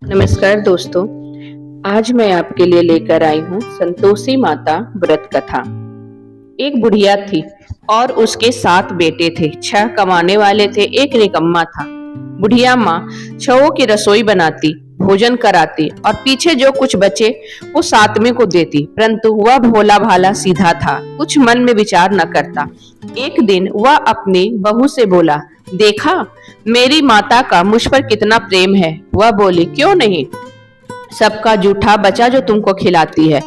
नमस्कार दोस्तों। आज मैं आपके लिए लेकर आई हूँ संतोषी माता व्रत कथा। एक बुढ़िया थी और उसके 7 बेटे थे। 6 कमाने वाले थे, एक निकम्मा था। बुढ़िया माँ 6 की रसोई बनाती, भोजन कराती और पीछे जो कुछ बचे वो 7वें को देती, परंतु वह भोला भाला सीधा था, कुछ मन में विचार न करता। एक दिन वह अपनी बहू से बोला, देखा मेरी माता का मुझ पर कितना प्रेम है। वह बोली, क्यों नहीं, सबका जूठा बचा जो तुमको खिलाती है।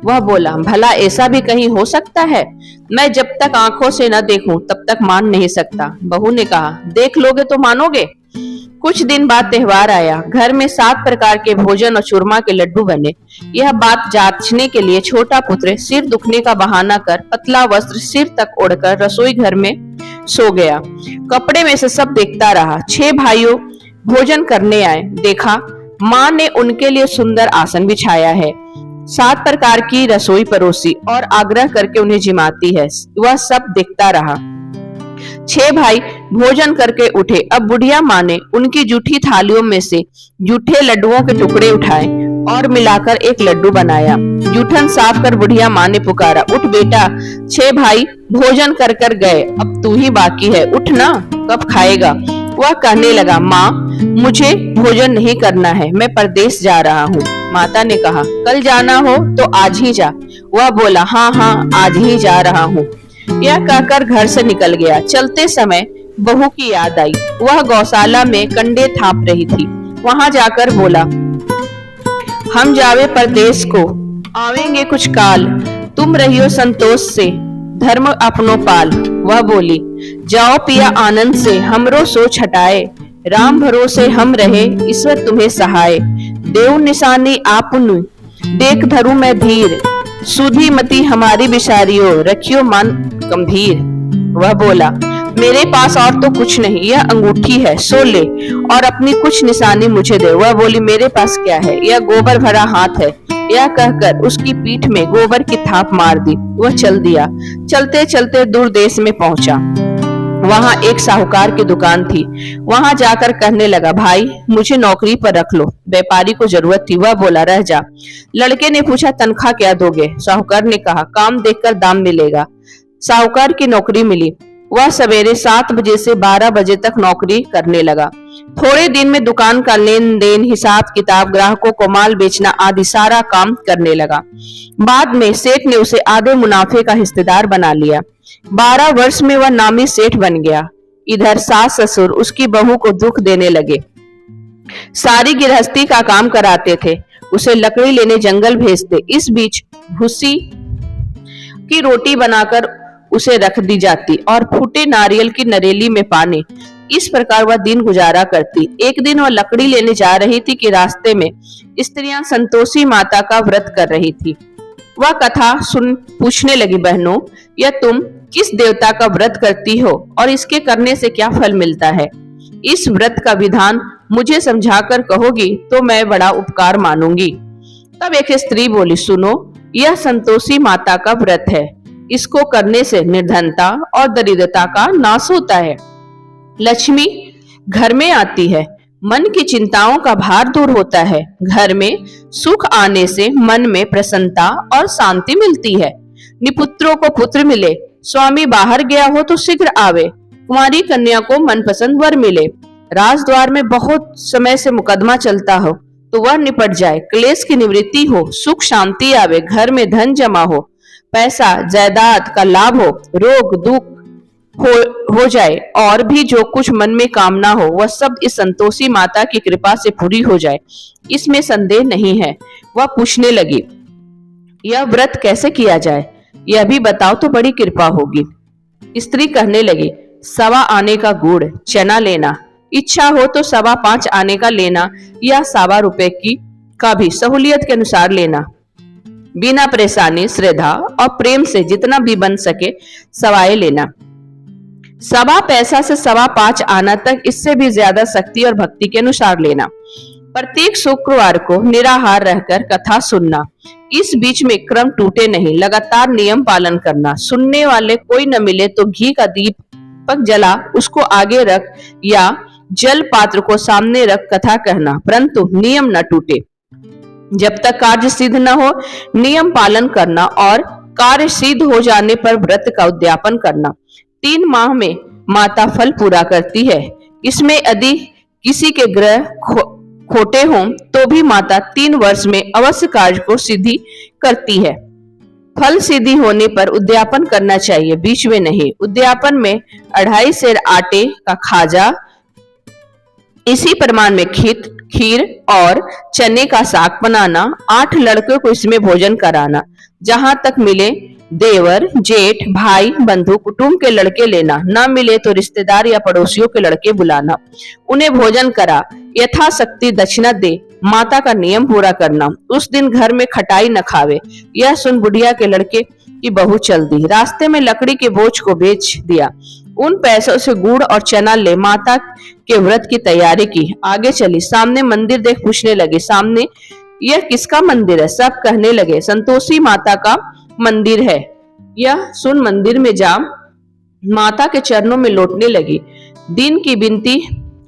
वह बोला, भला ऐसा भी कहीं हो सकता है? मैं जब तक आंखों से न देखूं तब तक मान नहीं सकता। बहू ने कहा, देख लोगे तो मानोगे। कुछ दिन बाद त्योहार आया। घर में 7 प्रकार के भोजन और चूरमा के लड्डू बने। यह बात जांचने के लिए छोटा पुत्र सिर दुखने का बहाना कर पतला वस्त्र सिर तक ओढ़कर रसोई घर में सो गया। कपड़े में से सब देखता रहा। 6 भाइयों भोजन करने आए। देखा माँ ने उनके लिए सुंदर आसन बिछाया है, 7 प्रकार की रसोई परोसी और आग्रह करके उन्हें जिमाती है। वह सब देखता रहा। 6 भाई भोजन करके उठे। अब बुढ़िया माँ ने उनकी जूठी थालियों में से जूठे लड्डुओं के टुकड़े उठाए और मिलाकर एक लड्डू बनाया। जूठन साफ कर बुढ़िया माँ ने पुकारा, उठ बेटा, 6 भाई भोजन कर कर गए, अब तू ही बाकी है, उठ ना, कब खाएगा? वह कहने लगा, माँ मुझे भोजन नहीं करना है, मैं परदेश जा रहा हूँ। माता ने कहा, कल जाना हो तो आज ही जा। वह बोला, हाँ हाँ आज ही जा रहा हूँ। यह कहकर घर से निकल गया। चलते समय बहू की याद आई। वह गौशाला में कंडे थाप रही थी। वहां जाकर बोला, हम जावे परदेश को, आवेंगे कुछ काल, तुम रहियो संतोष से, धर्म अपनो पाल। वह बोली, जाओ पिया आनंद से, हमरो सोच हटाए, राम भरोसे हम रहे, ईश्वर तुम्हें सहाय। देव निशानी आपनु, देख धरू मैं धीर, सुधी मती हमारी बिचारियों, रखियो मन गंभीर। वह बोला, मेरे पास और तो कुछ नहीं, यह अंगूठी है, सो ले और अपनी कुछ निशानी मुझे दे। वह बोली, मेरे पास क्या है, यह गोबर भरा हाथ है। यह कहकर उसकी पीठ में गोबर की थाप मार दी। वह चल दिया। चलते चलते दूर देश में पहुंचा। वहां एक साहूकार की दुकान थी। वहां जाकर कहने लगा, भाई मुझे नौकरी पर रख लो, व्यापारी को जरूरत थी। वह बोला, रह जा। लड़के ने पूछा, तनख्वाह क्या दोगे? साहूकार ने कहा, काम देखकर दाम मिलेगा। साहूकार की नौकरी मिली। वह सवेरे 7 बजे से 12 बजे तक नौकरी करने लगा। थोड़े दिन में दुकान का लेन देन, हिसाब किताब, ग्राहकों को माल बेचना आदि सारा काम करने लगा। बाद में सेठ ने उसे आधे मुनाफे का हिस्सेदार बना लिया। 12 वर्ष में वह नामी सेठ बन गया। इधर सास ससुर उसकी बहू को दुख देने लगे। सारी गृहस्थी का काम कराते थे, उसे लकड़ी लेने जंगल भेजते। इस बीच भूसी की रोटी बनाकर उसे रख दी जाती और फूटे नारियल की नरेली में पानी। इस प्रकार वह दिन गुजारा करती। एक दिन वह लकड़ी लेने जा रही थी कि रास्ते में स्त्रियां संतोषी माता का व्रत कर रही थी। वह कथा सुन पूछने लगी, बहनों यह तुम किस देवता का व्रत करती हो और इसके करने से क्या फल मिलता है? इस व्रत का विधान मुझे समझाकर कहोगी तो मैं बड़ा उपकार मानूंगी। तब एक स्त्री बोली, सुनो, यह संतोषी माता का व्रत है। इसको करने से निर्धनता और दरिद्रता का नाश होता है, लक्ष्मी घर में आती है, मन की चिंताओं का भार दूर होता है, घर में सुख आने से मन में प्रसन्नता और शांति मिलती है, निपुत्रों को पुत्र मिले, स्वामी बाहर गया हो तो शीघ्र आवे, कुमारी कन्या को मनपसंद वर मिले, राजद्वार में बहुत समय से मुकदमा चलता हो तो वह निपट जाए, क्लेश की निवृत्ति हो, सुख शांति आवे, घर में धन जमा हो, पैसा जायदाद का लाभ हो, रोग दुख हो जाए और भी जो कुछ मन में कामना हो वह सब इस संतोषी माता की कृपा से पूरी हो जाए, इसमें संदेह नहीं है। वह पूछने लगी, यह व्रत कैसे किया जाए, यह भी बताओ तो बड़ी कृपा होगी। स्त्री कहने लगी, 1.25 आने का गुड़ चना लेना, इच्छा हो तो 5.25 आने का लेना या 1.25 रुपए की का भी सहूलियत के अनुसार लेना, बिना परेशानी, श्रद्धा और प्रेम से जितना भी बन सके सवाए लेना। 1.25 पैसा से 5.25 आना तक, इससे भी ज्यादा शक्ति और भक्ति के अनुसार लेना। प्रत्येक शुक्रवार को निराहार रहकर कथा सुनना। इस बीच में क्रम टूटे नहीं, लगातार नियम पालन करना। सुनने वाले कोई न मिले तो घी का दीपक जला उसको आगे रख या जल पात्र को सामने रख कथा कहना, परंतु नियम न टूटे। जब तक कार्य सिद्ध न हो नियम पालन करना और कार्य सिद्ध हो जाने पर व्रत का उद्यापन करना। 3 माह में माता फल पूरा करती है। इसमें यदि किसी के ग्रह खोटे हों तो भी माता 3 वर्ष में अवश्य कार्य को सिद्धि करती है। फल सिद्धि होने पर उद्यापन करना चाहिए, बीच में नहीं। उद्यापन में 2.5 सेर आटे का खाजा, इसी प्रमाण में खीर और चने का साग बनाना, 8 लड़कों को इसमें भोजन कराना। जहां तक मिले देवर, जेठ, भाई, बंधु, कुटुंब के लड़के लेना, न मिले तो रिश्तेदार या पड़ोसियों के लड़के बुलाना। उन्हें भोजन करा, यथाशक्ति दक्षिणा दे, माता का नियम पूरा करना। उस दिन घर में खटाई न खावे। यह सुन बुढ़िया के लड़के की बहू चल दी। रास्ते में लकड़ी के बोझ को बेच दिया। उन पैसों से गुड़ और चना ले माता के व्रत की तैयारी की। आगे चली, सामने मंदिर देख पूछने लगे, सामने यह किसका मंदिर है? सब कहने लगे, संतोषी माता का मंदिर है। यह सुन मंदिर में जा माता के चरणों में लौटने लगी। दिन की विनती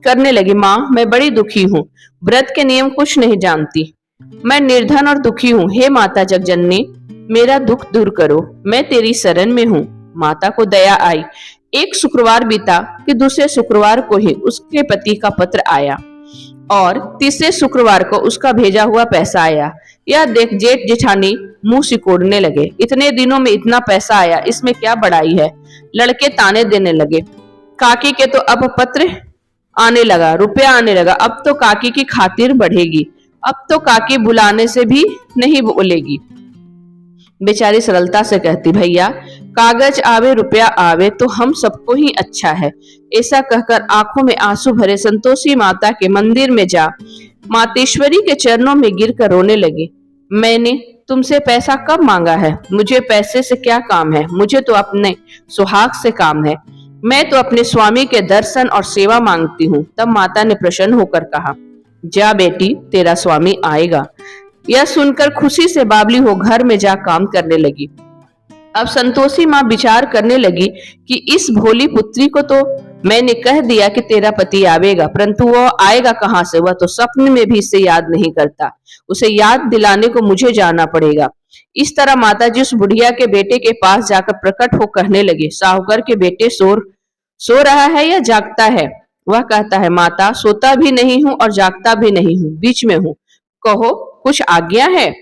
करने लगी, माँ मैं बड़ी दुखी हूँ, व्रत के नियम कुछ नहीं जानती, मैं निर्धन और दुखी हूँ। हे माता जगजननी, मेरा दुख दूर करो, मैं तेरी शरण में हूँ। माता को दया आई। एक शुक्रवार बीता कि दूसरे शुक्रवार को ही उसके पति का पत्र आया और तीसरे शुक्रवार को उसका भेजा हुआ पैसा आया। यह देख जेठ जेठानी मुंह सिकोड़ने लगे, इतने दिनों में इतना पैसा आया, इसमें क्या बड़ाई है? लड़के ताने देने लगे, काकी के तो अब पत्र आने लगा, रुपया आने लगा, अब तो काकी की खातिर बढ़ेगी, अब तो काकी बुलाने से भी नहीं बोलेगी। बेचारी सरलता से कहती, भैया कागज आवे रुपया आवे तो हम सबको ही अच्छा है। ऐसा कहकर आंखों में आंसू भरे संतोषी माता के मंदिर में जा मातेश्वरी के चरणों में गिरकर रोने लगी। मैंने तुमसे पैसा कब मांगा है? मुझे पैसे से क्या काम है? मुझे तो अपने सुहाग से काम है। मैं तो अपने स्वामी के दर्शन और सेवा मांगती हूँ। तब माता ने प्रसन्न होकर कहा, जा बेटी, तेरा स्वामी आएगा। यह सुनकर खुशी से बावली हो घर में जा काम करने लगी। अब संतोषी माँ विचार करने लगी कि इस भोली पुत्री को तो मैंने कह दिया कि तेरा पति आवेगा, परंतु वह आएगा कहाँ से? वह तो सपने में भी इसे याद नहीं करता। उसे याद दिलाने को मुझे जाना पड़ेगा। इस तरह माताजी उस बुढ़िया के बेटे के पास जाकर प्रकट हो कहने लगे, साहूकर के बेटे सो रहा है या जागता है? वह कहता है, माता सोता भी नहीं हूँ और जागता भी नहीं हूँ, बीच में हूँ, कहो कुछ आज्ञा है?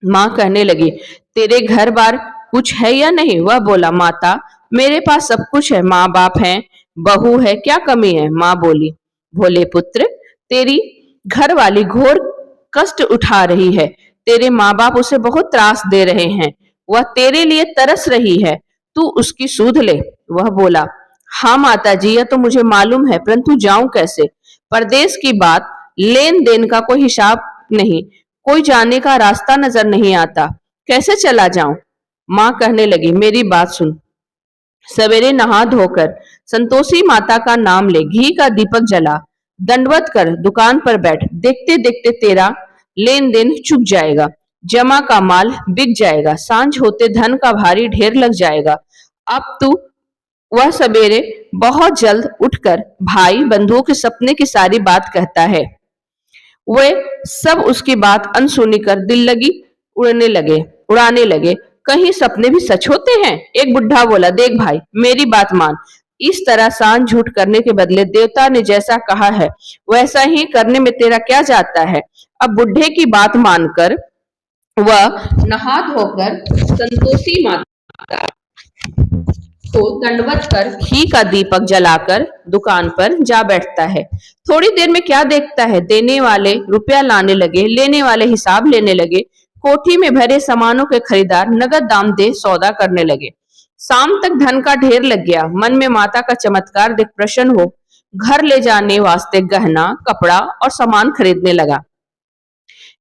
माँ कहने लगी, तेरे घर बार कुछ है या नहीं? वह बोला, माता मेरे पास सब कुछ है, माँ बाप हैं, बहू है, क्या कमी है? माँ बोली, भोले पुत्र, तेरी घर वाली घोर कष्ट उठा रही है, तेरे माँ बाप उसे बहुत त्रास दे रहे हैं, वह तेरे लिए तरस रही है, तू उसकी सूध ले। वह बोला, हाँ माता जी, यह तो मुझे मालूम है, परंतु जाऊं कैसे? परदेश की बात, लेन देन का कोई हिसाब नहीं, कोई जाने का रास्ता नजर नहीं आता, कैसे चला जाऊं? माँ कहने लगी, मेरी बात सुन, सवेरे नहा धोकर संतोषी माता का नाम ले, घी का दीपक जला, दंडवत कर दुकान पर बैठ, देखते देखते तेरा लेन देन चुक जाएगा, जमा का माल बिक जाएगा, सांझ होते धन का भारी ढेर लग जाएगा। अब तू वह सवेरे बहुत जल्द उठकर भाई बंधुओं के सपने की सारी बात कहता है। वे सब उसकी बात अनसुनी कर दिल लगी उड़ाने लगे। कहीं सपने भी सच होते हैं? एक बुढ़ा बोला, देख भाई, मेरी बात मान, इस तरह सांझ झूठ करने के बदले देवता ने जैसा कहा है वैसा ही करने में तेरा क्या जाता है? अब बुढ़े की बात मानकर वह नहा धोकर संतोषी माता को दंडवत कर घी का दीपक जलाकर दुकान पर जा बैठता है। थोड़ी देर में क्या देखता है, देने वाले रुपया लाने लगे, लेने वाले हिसाब लेने लगे, कोठी में भरे सामानों के खरीदार नगद दाम दे सौदा करने लगे। शाम तक धन का ढेर लग गया। मन में माता का चमत्कार देख प्रसन्न हो घर ले जाने वास्ते गहना, कपड़ा और सामान खरीदने लगा।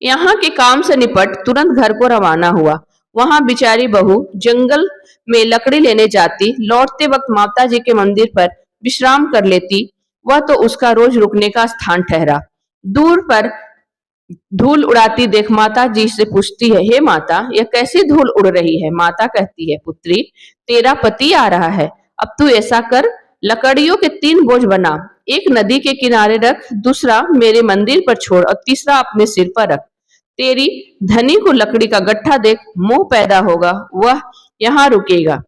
यहाँ के काम से निपट तुरंत घर को रवाना हुआ। वहां बिचारी बहू जंगल में लकड़ी लेने जाती, लौटते वक्त माता जी के मंदिर पर विश्राम कर लेती। वह तो उसका रोज रुकने का स्थान ठहरा। दूर पर धूल उड़ाती देख माता जी से पूछती है, हे माता, यह कैसी धूल उड़ रही है? माता कहती है, पुत्री, तेरा पति आ रहा है, अब तू ऐसा कर, लकड़ियों के 3 बोझ बना, एक नदी के किनारे रख, दूसरा मेरे मंदिर पर छोड़ और तीसरा अपने सिर पर रख। तेरी धनी को लकड़ी का गट्ठा देख मोह पैदा होगा, वह यहाँ रुकेगा,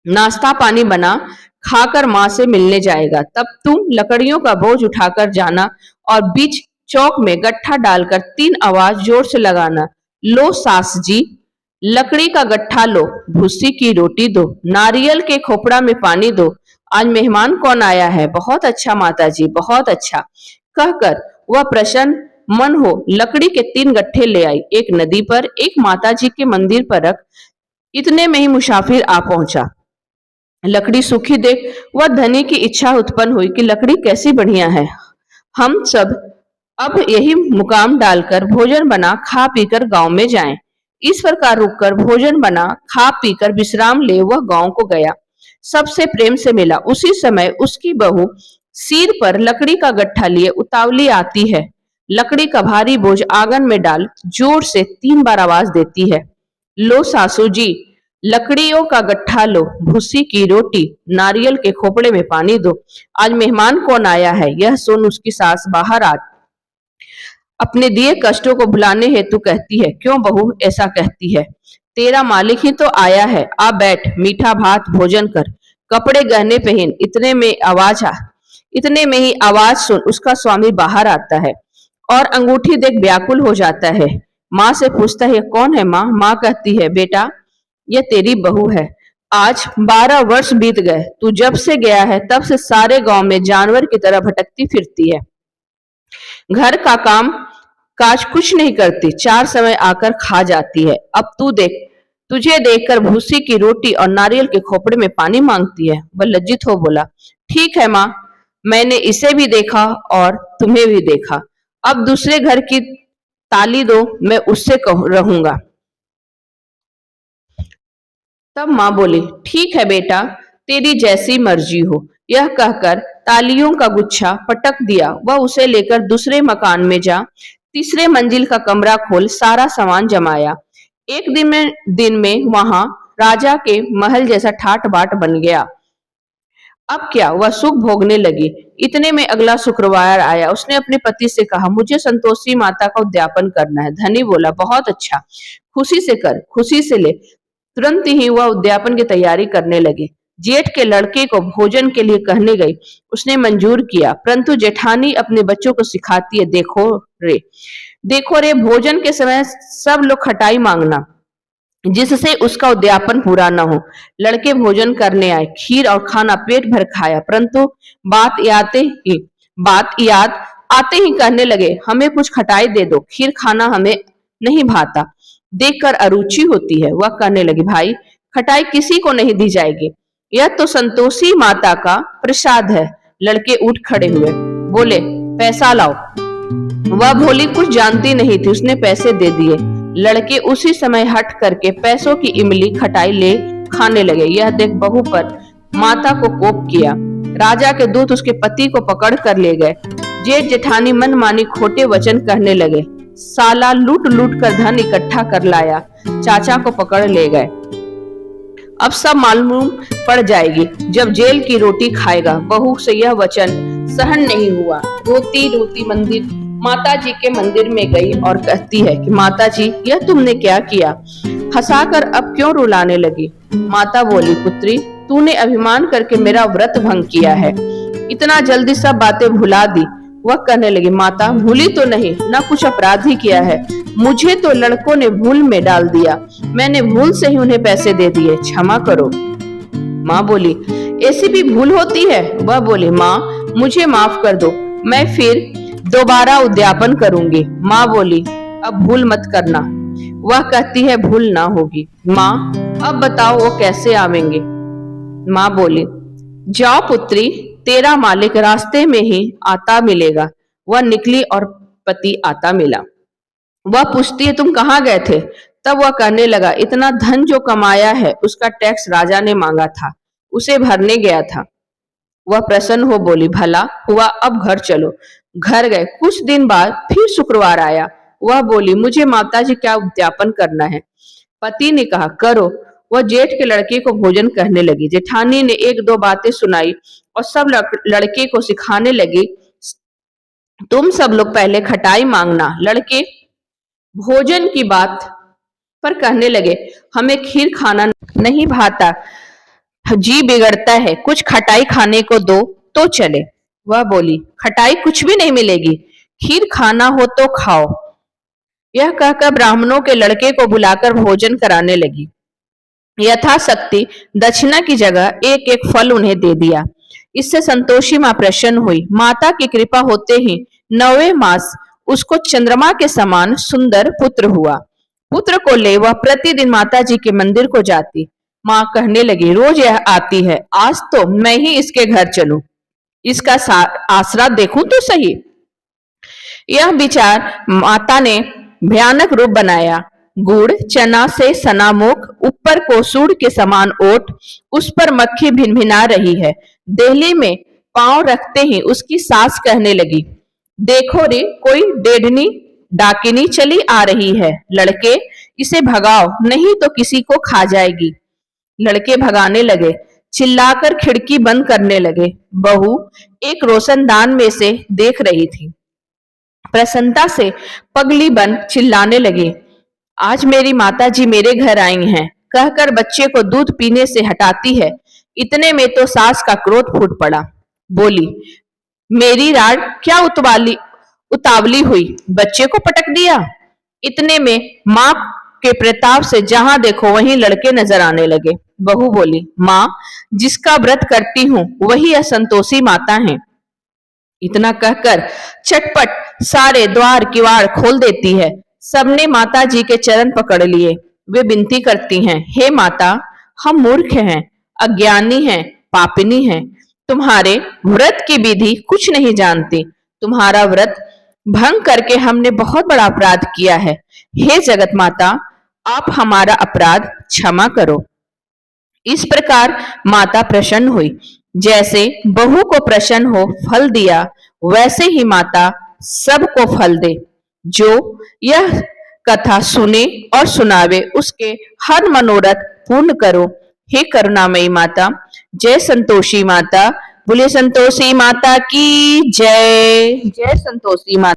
नाश्ता पानी बना खाकर माँ से मिलने जाएगा। तब तुम लकड़ियों का बोझ उठाकर जाना और बीच चौक में गट्ठा डालकर 3 आवाज जोर से लगाना, लो सास जी, लकड़ी का गट्ठा लो, भूसी की रोटी दो, नारियल के खोपड़ा में पानी दो, आज मेहमान कौन आया है? बहुत अच्छा माता जी, बहुत अच्छा, कहकर वह प्रसन्न मन हो लकड़ी के 3 गट्ठे ले आई, एक नदी पर, एक माता जी के मंदिर पर रख। इतने में ही मुसाफिर आ पहुंचा। लकड़ी सूखी देख वह धनी की इच्छा उत्पन्न हुई कि लकड़ी कैसी बढ़िया है, हम सब अब यही मुकाम डालकर भोजन बना खा पीकर गांव में जाएं। इस प्रकार रुककर भोजन बना खा पीकर विश्राम ले वह गांव को गया, सबसे प्रेम से मिला। उसी समय उसकी बहू सिर पर लकड़ी का गट्ठा लिए उतावली आती है, लकड़ी का भारी बोझ आंगन में डाल जोर से 3 बार आवाज देती है, लो सासू जी, लकड़ियों का गट्ठा लो, भूसी की रोटी, नारियल के खोपड़े में पानी दो, आज मेहमान कौन आया है? यह सुन उसकी सास बाहर आ अपने दिए कष्टों को भुलाने हेतु कहती है, क्यों बहू ऐसा कहती है? तेरा मालिक ही तो आया है, आ बैठ, मीठा भात भोजन कर, कपड़े गहने पहन। इतने में ही आवाज सुन उसका स्वामी बाहर आता है और अंगूठी देख व्याकुल हो जाता है। माँ से पूछता है, कौन है माँ? माँ कहती है, बेटा यह तेरी बहू है, आज 12 वर्ष बीत गए, तू जब से गया है तब से सारे गांव में जानवर की तरह भटकती फिरती है, घर का काम काज कुछ नहीं करती, 4 समय आकर खा जाती है। अब तू देख, तुझे देखकर भूसी की रोटी और नारियल के खोपड़े में पानी मांगती है। वह लज्जित हो बोला, ठीक है माँ, मैंने इसे भी देखा और तुम्हें भी देखा, अब दूसरे घर की ताली दो, मैं उससे रहूंगा। तब माँ बोली, ठीक है बेटा, तेरी जैसी मर्जी हो। यह कहकर तालियों का गुच्छा पटक दिया। वह उसे लेकर दूसरे मकान में जा, तीसरे मंजिल का कमरा खोल सारा सामान जमाया। एक दिन में वहां राजा के महल जैसा ठाट बाट बन गया। अब क्या, वह सुख भोगने लगी। इतने में अगला शुक्रवार आया। उसने अपने पति से कहा, मुझे संतोषी माता का उद्यापन करना है। धनी बोला, बहुत अच्छा, खुशी से कर, खुशी से ले। तुरंत ही वह उद्यापन की तैयारी करने लगे। जेठ के लड़के को भोजन के लिए कहने गई, उसने मंजूर किया, परंतु जेठानी अपने बच्चों को सिखाती है, देखो रे, भोजन के समय सब लोग खटाई मांगना, जिससे उसका उद्यापन पूरा न हो। लड़के भोजन करने आए, खीर और खाना पेट भर खाया, परंतु बात याद आते ही कहने लगे, हमें कुछ खटाई दे दो, खीर खाना हमें नहीं भाता, देखकर अरुचि होती है। वह कहने लगी, भाई खटाई किसी को नहीं दी जाएगी, यह तो संतोषी माता का प्रसाद है। लड़के उठ खड़े हुए, बोले, पैसा लाओ। वह भोली कुछ जानती नहीं थी, उसने पैसे दे दिए। लड़के उसी समय हट करके पैसों की इमली खटाई ले खाने लगे। यह देख बहू पर माता को कोप किया। राजा के दूत उसके पति को पकड़ कर ले गए। जेठ जेठानी मनमानी खोटे वचन कहने लगे, साला लूट लूट कर धन इकट्ठा कर लाया, चाचा को पकड़ ले गए, अब सब मालूम पड़ जाएगी जब जेल की रोटी खाएगा। बहू से यह वचन सहन नहीं हुआ। रोती रोती माता जी के मंदिर में गई और कहती है कि माता जी, यह तुमने क्या किया? हंसाकर अब क्यों रुलाने लगी? माता बोली, पुत्री, तूने अभिमान करके मेरा व्रत भंग किया है, इतना जल्दी सब बातें भुला दी। वह कहने लगी, माता भूली तो नहीं, न कुछ अपराध ही किया है, मुझे तो लड़कों ने भूल में डाल दिया, मैंने भूल से ही उन्हें पैसे दे दिए, क्षमा करो। माँ बोली, ऐसी भी भूल होती है? वह बोली, माँ मुझे माफ कर दो, मैं फिर दोबारा उद्यापन करूंगी। माँ बोली, अब भूल मत करना। वह कहती है, भूल ना होगी। माँ अब बताओ वो कैसे आवेंगे? माँ बोली, जाओ पुत्री, तेरा मालिक रास्ते में ही आता मिलेगा। वह निकली और पति आता मिला। वह पूछती है, तुम कहाँ गए थे? तब वह कहने लगा, इतना धन जो कमाया है उसका टैक्स राजा ने मांगा था, उसे भरने गया था। वह प्रसन्न हो बोली, भला हुआ, अब घर चलो। घर गए। कुछ दिन बाद फिर शुक्रवार आया। वह बोली, मुझे माताजी क्या उद्यापन करना है। पति ने कहा, करो। वह जेठ के लड़के को भोजन कहने लगी। जेठानी ने एक दो बातें सुनाई और सब लड़के को सिखाने लगी, तुम सब लोग पहले खटाई मांगना। लड़के भोजन की बात पर कहने लगे, हमें खीर खाना नहीं भाता, जी बिगड़ता है, कुछ खटाई खाने को दो तो चले। वह बोली, खटाई कुछ भी नहीं मिलेगी, खीर खाना हो तो खाओ। यह कहकर ब्राह्मणों के लड़के को बुलाकर भोजन कराने लगी। यथाशक्ति दक्षिणा की जगह एक एक फल उन्हें दे दिया। इससे संतोषी मां प्रसन्न हुई। माता की कृपा होते ही 9वें मास उसको चंद्रमा के समान सुंदर पुत्र हुआ। पुत्र को ले वह प्रतिदिन माता जी के मंदिर को जाती। माँ कहने लगी, रोज यह आती है, आज तो मैं ही इसके घर चलूं, इसका आसरा देखूं तो सही। यह विचार माता ने भयानक रूप बनाया। गुड़ चना से सना मुख, ऊपर को सूड़ के समान ओट, उस पर मक्खी भिनभिना रही है। देहली में पांव रखते ही उसकी सास कहने लगी, देखो रे, कोई डेढ़नी डाकिनी चली आ रही है, लड़के इसे भगाओ, नहीं तो किसी को खा जाएगी। लड़के भगाने लगे, चिल्लाकर खिड़की बंद करने लगे। बहू एक रोशनदान में से देख रही थी। प्रसन्नता से पगली बन चिल्लाने लगे, आज मेरी माताजी मेरे घर आई हैं, कहकर बच्चे को दूध पीने से हटाती है। इतने में तो सास का क्रोध फूट पड़ा। बोली, मेरी राड क्या उतावली हुई, बच्चे को पटक दिया। इतने में माँ के प्रताप से जहां देखो वहीं लड़के नजर आने लगे। बहू बोली, माँ, जिसका व्रत करती हूँ वही असंतोषी माता है। इतना कहकर चटपट सारे द्वार किवाड़ खोल देती है। सबने माता जी के चरण पकड़ लिए। वे विनती करती हैं, हे माता, हम मूर्ख हैं, अज्ञानी हैं, पापिनी हैं, तुम्हारे व्रत की विधि कुछ नहीं जानती। तुम्हारा व्रत भंग करके हमने बहुत बड़ा अपराध किया है। हे जगत माता, आप हमारा अपराध क्षमा करो। इस प्रकार माता प्रसन्न हुई। जैसे बहू को प्रसन्न हो फल दिया, वैसे ही माता सबको फल दे। जो यह कथा सुने और सुनावे, उसके हर मनोरथ पूर्ण करो। हे करुणामयी माता, जय संतोषी माता। बोले संतोषी माता की जय। जय संतोषी माता।